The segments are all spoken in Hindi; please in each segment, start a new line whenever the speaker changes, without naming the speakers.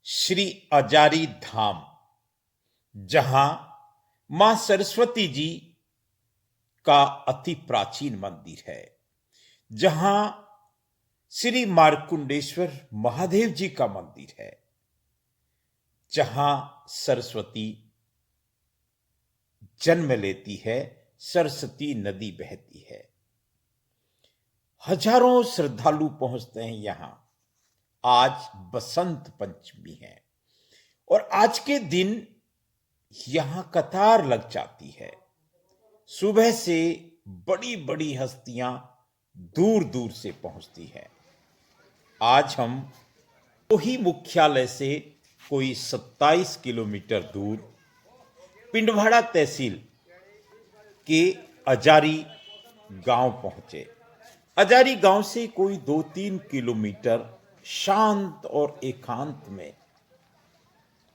श्री अजारी धाम, जहां मां सरस्वती जी का अति प्राचीन मंदिर है, जहां श्री मार्कुंडेश्वर महादेव जी का मंदिर है, जहां सरस्वती जन्म लेती है, सरस्वती नदी बहती है। हजारों श्रद्धालु पहुंचते हैं यहां। आज बसंत पंचमी है और आज के दिन यहां कतार लग जाती है। सुबह से बड़ी बड़ी हस्तियां दूर दूर से पहुंचती है। आज हम वही मुख्यालय से कोई 27 किलोमीटर दूर पिंडवाड़ा तहसील के अजारी गांव पहुंचे। अजारी गांव से कोई 2-3 किलोमीटर शांत और एकांत में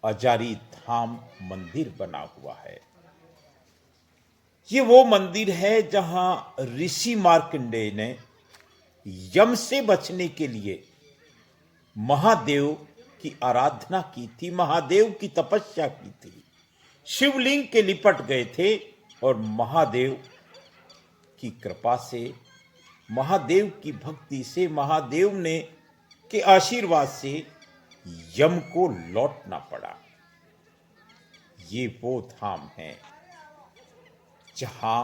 अजारी धाम मंदिर बना हुआ है। ये वो मंदिर है जहां ऋषि मार्कंडेय ने यम से बचने के लिए महादेव की आराधना की थी, महादेव की तपस्या की थी। शिवलिंग के लिपट गए थे और महादेव की कृपा से, महादेव की भक्ति से, महादेव ने के आशीर्वाद से यम को लौटना पड़ा। ये वो धाम है जहां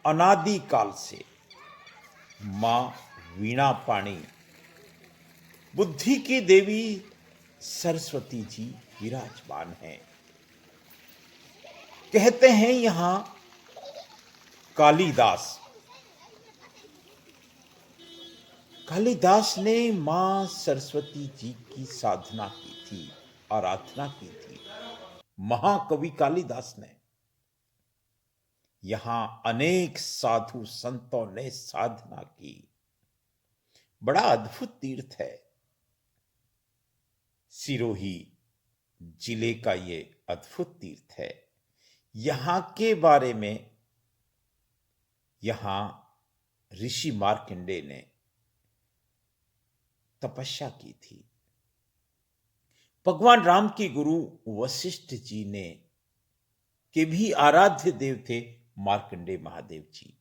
अनादि काल से मां वीणा पाणी, बुद्धि की देवी सरस्वती जी विराजमान हैं। कहते हैं यहां कालिदास ने मां सरस्वती जी की साधना की थी, आराधना की थी। महाकवि कालिदास ने, यहां अनेक साधु संतों ने साधना की। बड़ा अद्भुत तीर्थ है। सिरोही जिले का ये अद्भुत तीर्थ है। यहां के बारे में यहां ऋषि मार्कंडेय ने तपस्या की थी। भगवान राम के गुरु वशिष्ठ जी ने के भी आराध्य देव थे मार्कंडेय महादेव जी।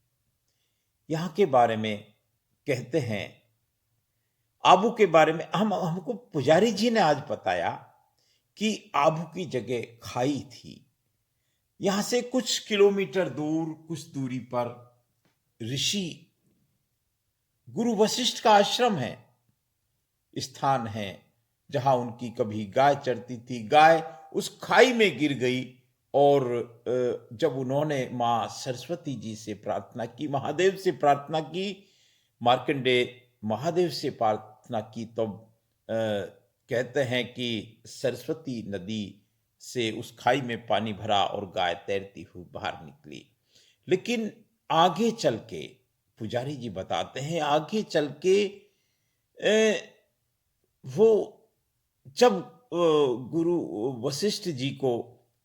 यहां के बारे में कहते हैं, आबू के बारे में हमको पुजारी जी ने आज बताया कि आबू की जगह खाई थी। यहां से कुछ किलोमीटर दूर, कुछ दूरी पर ऋषि गुरु वशिष्ठ का आश्रम है, स्थान है, जहां उनकी कभी गाय चरती थी। गाय उस खाई में गिर गई और जब उन्होंने मां सरस्वती जी से प्रार्थना की, महादेव से प्रार्थना की, मार्कंडेय महादेव से प्रार्थना की, तो कहते हैं कि सरस्वती नदी से उस खाई में पानी भरा और गाय तैरती हुई बाहर निकली। लेकिन आगे चल के पुजारी जी बताते हैं, आगे चल के वो जब गुरु वशिष्ठ जी को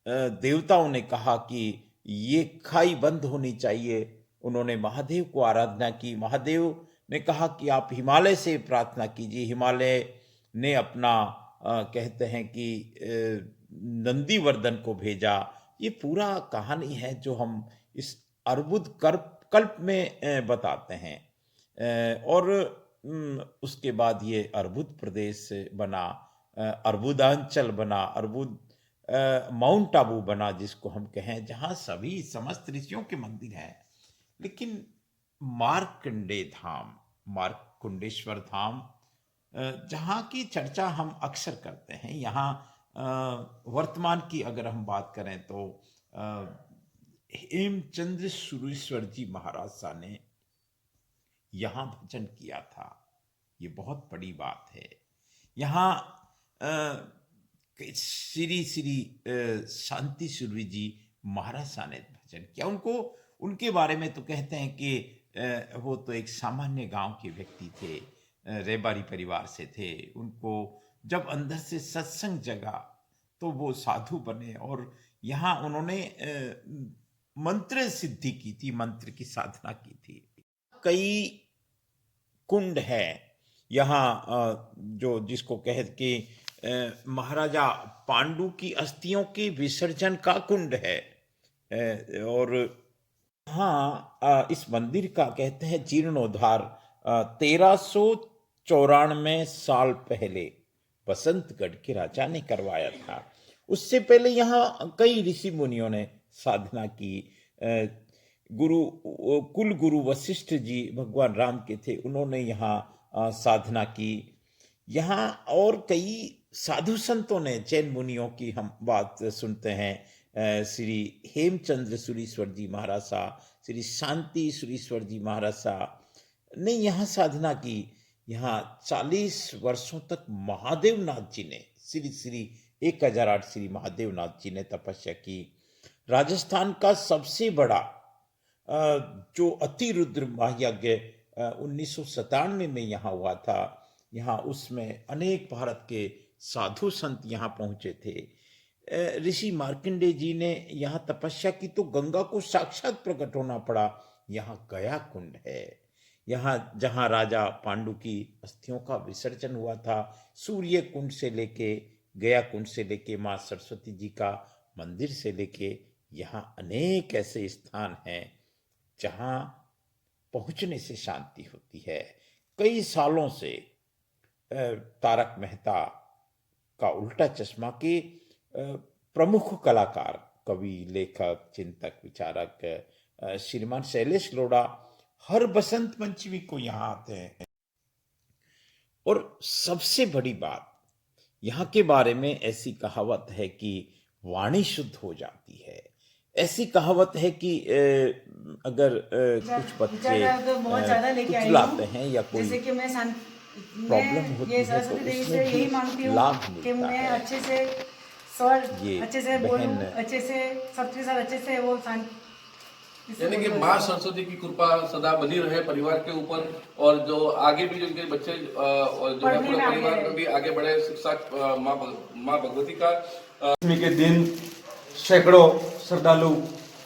देवताओं ने कहा कि ये खाई बंद होनी चाहिए, उन्होंने महादेव को आराधना की। महादेव ने कहा कि आप हिमालय से प्रार्थना कीजिए। हिमालय ने अपना कहते हैं कि नंदीवर्धन को भेजा। ये पूरा कहानी है जो हम इस अर्बुद कल्प में बताते हैं। और उसके बाद ये अर्बुद प्रदेश बना, अर्बुदांचल बना, अर्बुद माउंट आबू बना, जिसको हम कहें, जहां सभी समस्त ऋषियों के मंदिर हैं। लेकिन मार्कंडेय धाम, मार्कुंडेश्वर धाम, जहां की चर्चा हम अक्सर करते हैं, यहाँ वर्तमान की अगर हम बात करें तो हेमचंद्र सुरेश्वर जी महाराज सा ने यहां भजन किया था। ये बहुत बड़ी बात है। यहां श्री श्री शांति सुरभि जी महाराज सा ने भजन किया। उनके बारे में तो कहते हैं कि वो तो एक सामान्य गांव के व्यक्ति थे, रेबारी परिवार से थे। उनको जब अंदर से सत्संग जगा तो वो साधु बने और यहाँ उन्होंने मंत्र सिद्धि की थी, मंत्र की साधना की थी। कई कुंड है यहाँ, जो जिसको कह कि महाराजा पांडु की अस्थियों के विसर्जन का कुंड है। और हाँ, इस मंदिर का कहते हैं जीर्णोद्धार 1394 साल पहले बसंतगढ़ के राजा ने करवाया था। उससे पहले यहाँ कई ऋषि मुनियों ने साधना की। गुरु कुल गुरु वशिष्ठ जी भगवान राम के थे, उन्होंने यहाँ साधना की। यहाँ और कई साधु संतों ने, जैन मुनियों की हम बात सुनते हैं, श्री हेमचंद्र सुरीश्वर जी महाराज साहब, श्री शांति सुरीश्वर जी महाराज साहब ने यहाँ साधना की। यहाँ 40 वर्षों तक महादेव नाथ जी ने, श्री श्री 1008 श्री महादेव नाथ जी ने तपस्या की। राजस्थान का सबसे बड़ा जो अतिरुद्र महायज्ञ 1997 में यहाँ हुआ था, यहाँ उसमें अनेक भारत के साधु संत यहाँ पहुंचे थे। ऋषि मार्कंडेय जी ने यहाँ तपस्या की तो गंगा को साक्षात प्रकट होना पड़ा। यहाँ गया कुंड है, यहाँ जहाँ राजा पांडु की अस्थियों का विसर्जन हुआ था। सूर्य कुंड से लेके, गया कुंड से लेके, माँ सरस्वती जी का मंदिर से लेके, यहाँ अनेक ऐसे स्थान हैं जहाँ पहुँचने से शांति होती है। कई सालों से तारक मेहता का उल्टा चश्मा के प्रमुख कलाकार, कवि, लेखक, चिंतक, विचारक श्रीमान शैलेश लोढ़ा हर बसंत पंचमी को यहाँ आते हैं। और सबसे बड़ी बात, यहाँ के बारे में ऐसी कहावत है कि वाणी शुद्ध हो जाती है। ऐसी कहावत है कि अगर कुछ बच्चे कुचलाते हैं या कोई प्रॉब्लम होती है तो उसमें भी लाभ मिलता है।
अच्छे से स्वर,
ये
अच्छे से बोलूं,
बहन
अच्छे से सबके साथ अच्छे से वो
यानी कि माँ सरस्वती की कृपा सदा बनी रहे परिवार के ऊपर, और जो आगे भी जो उनके बच्चे और जो है पूरे परिवार में भी आगे बढ़े। शिक्षा माँ भगवती का
दशमी के दिन सैकड़ों श्रद्धालु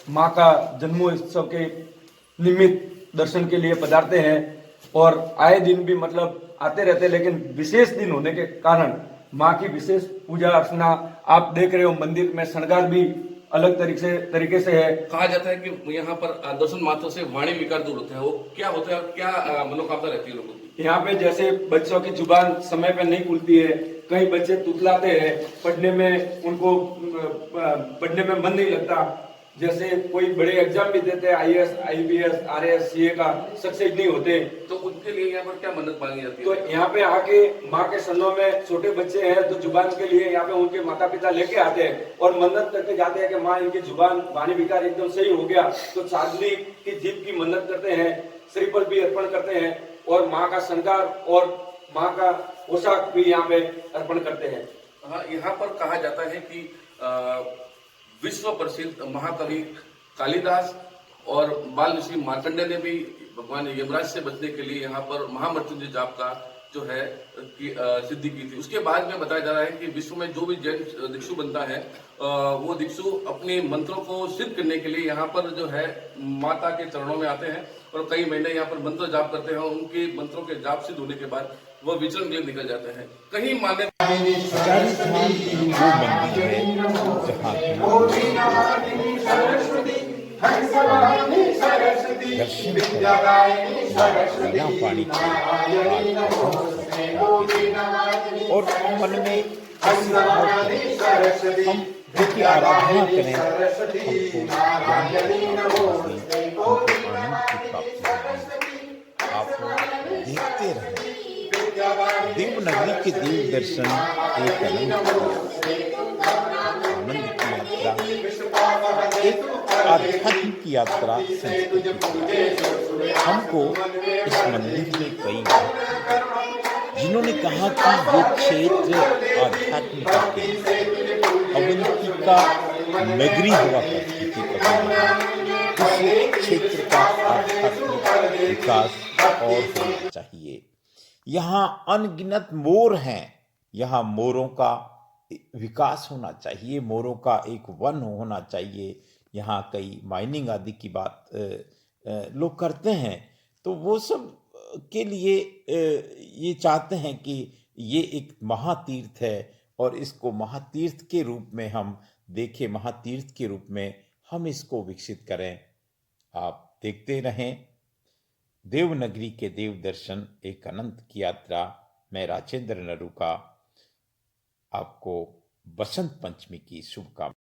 माँ का जन्मोत्सव के निमित्त दर्शन के लिए पधारते हैं और आए दिन भी मतलब आते रहते हैं, लेकिन विशेष दिन होने के कारण माँ की विशेष पूजा अर्चना आप देख रहे हो। मंदिर में श्रृंगार भी अलग तरीके से है।
कहा जाता है कि यहाँ पर दर्शन मात्र से वाणी विकार दूर होते हैं। वो क्या होता है और क्या मनोकामना रहती है लोगों की?
यहाँ पे जैसे बच्चों की जुबान समय पे नहीं खुलती है, कई बच्चे तुतलाते हैं, पढ़ने में उनको पढ़ने में मन नहीं लगता। जैसे कोई बड़े एग्जाम भी देते हैं, IAS, IPS, RAS, CA का सक्सेस नहीं होते,
तो उनके लिए यहाँ पर क्या मन्नत मांगी जाती है?
तो यहाँ पे आके माँ के सन्नों में छोटे बच्चे हैं तो जुबान के लिए यहाँ पे उनके माता पिता लेके आते हैं और मन्नत करके जाते हैं कि माँ इनकी जुबान वाणी विकार एकदम सही हो गया। तो चांदनी की जीभ की मन्नत करते हैं, श्रीफल भी अर्पण करते हैं और माँ का श्रृंगार और माँ का पोशाक भी यहाँ पे अर्पण करते हैं।
हाँ, यहाँ पर कहा जाता है कि विश्व प्रसिद्ध महाकवि कालिदास और बाल ऋषि मार्कंडेय ने भी भगवान यमराज से बचने के लिए यहाँ पर महामृत्युंजय जाप का जो है कि सिद्धि की थी। उसके बाद में बताया जा रहा है कि विश्व में जो भी जैन भिक्षु बनता है वो भिक्षु अपने मंत्रों को सिद्ध करने के लिए यहाँ पर जो है माता के चरणों में आते हैं और कई महीने यहाँ पर मंत्र जाप करते हैं। उनके मंत्रों के जाप सिद्ध होने के बाद वह विचरण के लिए निकल जाते हैं। कहीं माने
और मन में हम की आराधना करें, हमको आनंद की प्राप्ति होगी। आप देखते रहें देवनगरी के देव दर्शन एक आनंद की यात्रा, एक आध्यात्म की यात्रा, हमको इस मंदिर में कई जिन्होंने कहा कि ये क्षेत्र आध्यात्म का अवंती का नगरी हुआ करती थी। इस क्षेत्र का आध्यात्मिक विकास और होना चाहिए। यहाँ अनगिनत मोर हैं, यहाँ मोरों का विकास होना चाहिए, मोरों का एक वन होना चाहिए। यहाँ कई माइनिंग आदि की बात लोग करते हैं, तो वो सब के लिए ये चाहते हैं कि ये एक महातीर्थ है और इसको महातीर्थ के रूप में हम देखें, महातीर्थ के रूप में हम इसको विकसित करें। आप देखते रहें देवनगरी के देव दर्शन, एक अनंत की यात्रा। मैं राजेंद्र नरूका आपको बसंत पंचमी की शुभकामनाएं।